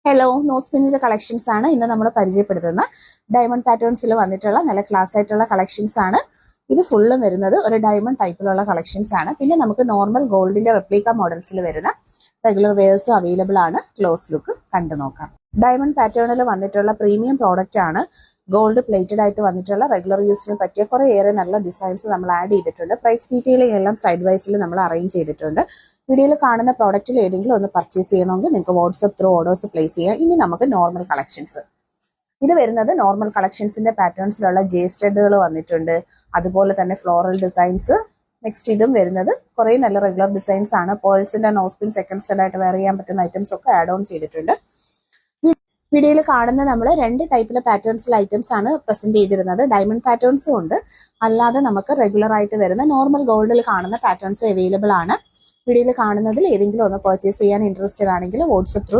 Hello, നോസ്പിന്നിന്റെ collections ആണ് ഇന്ന് നമ്മൾ പരിചയപ്പെടുത്തുന്ന ഡയമണ്ട് പാറ്റേൺസിൽ വന്നിട്ടുള്ള നല്ല ക്ലാസ് ആയിട്ടുള്ള കളക്ഷൻസ് ആണ്. ഇത് ഫുള്ളും വരുന്നത് ഒരു ഡയമണ്ട് ടൈപ്പിലുള്ള കളക്ഷൻസ് ആണ്. പിന്നെ നമുക്ക് നോർമൽ ഗോൾഡിന്റെ റെപ്ലിക്ക മോഡൽസിൽ വരുന്ന റെഗുലർ വെയേഴ്സും അവൈലബിൾ ആണ്. ക്ലോസ് ലുക്ക് കണ്ടു നോക്കാം. ഡയമണ്ട് പാറ്റേണിൽ വന്നിട്ടുള്ള പ്രീമിയം പ്രോഡക്റ്റ് ആണ്. ഗോൾഡ് പ്ലേറ്റഡ് ആയിട്ട് വന്നിട്ടുള്ള റെഗുലർ യൂസിന് പറ്റിയ കുറേയേറെ നല്ല ഡിസൈൻസ് നമ്മൾ ആഡ് ചെയ്തിട്ടുണ്ട്. പ്രൈസ് ഡീറ്റെയിലിംഗ് എല്ലാം സൈഡ് വൈസിൽ നമ്മൾ അറേഞ്ച് ചെയ്തിട്ടുണ്ട്. വീഡിയോയിൽ കാണുന്ന പ്രോഡക്റ്റിൽ ഏതെങ്കിലും ഒന്ന് പർച്ചേസ് ചെയ്യണമെങ്കിൽ നിങ്ങൾക്ക് വാട്സ്ആപ്പ് ത്രൂ ഓർഡേഴ്സ് പ്ലേസ് ചെയ്യാം. ഇനി നമുക്ക് നോർമൽ കളക്ഷൻസ്. ഇത് വരുന്നത് നോർമൽ കളക്ഷൻസിന്റെ പാറ്റേൺസിലുള്ള ജെ സ്റ്റഡുകൾ വന്നിട്ടുണ്ട്. അതുപോലെ തന്നെ ഫ്ലോറൽ ഡിസൈൻസ്. നെക്സ്റ്റ് ഇതും വരുന്നത് കുറേ നല്ല റെഗുലർ ഡിസൈൻസ് ആണ്. പേൾസിന്റെ നോസ്പിൻ സെക്കൻഡ് സ്റ്റഡ് ആയിട്ട് വെയർ ചെയ്യാൻ പറ്റുന്ന ഐറ്റംസ് ഒക്കെ ആഡ് ഓൺ ചെയ്തിട്ടുണ്ട്. വീഡിയോയിൽ കാണുന്ന നമ്മൾ രണ്ട് ടൈപ്പിലെ പാറ്റേൺസിലെ ഐറ്റംസ് ആണ് പ്രസന്റ് ചെയ്തിരുന്നത്. ഡയമണ്ട് പാറ്റേൺസും ഉണ്ട്, അല്ലാതെ നമുക്ക് റെഗുലർ ആയിട്ട് വരുന്ന നോർമൽ ഗോൾഡിൽ കാണുന്ന പാറ്റേൺസ് അവൈലബിൾ ആണ്. വീഡിയോയിൽ കാണുന്നതിൽ ഏതെങ്കിലും ഒന്ന് പർച്ചേസ് ചെയ്യാൻ ഇൻട്രസ്റ്റഡ് ആണെങ്കിൽ വാട്സ്ആപ്പ് ത്രൂ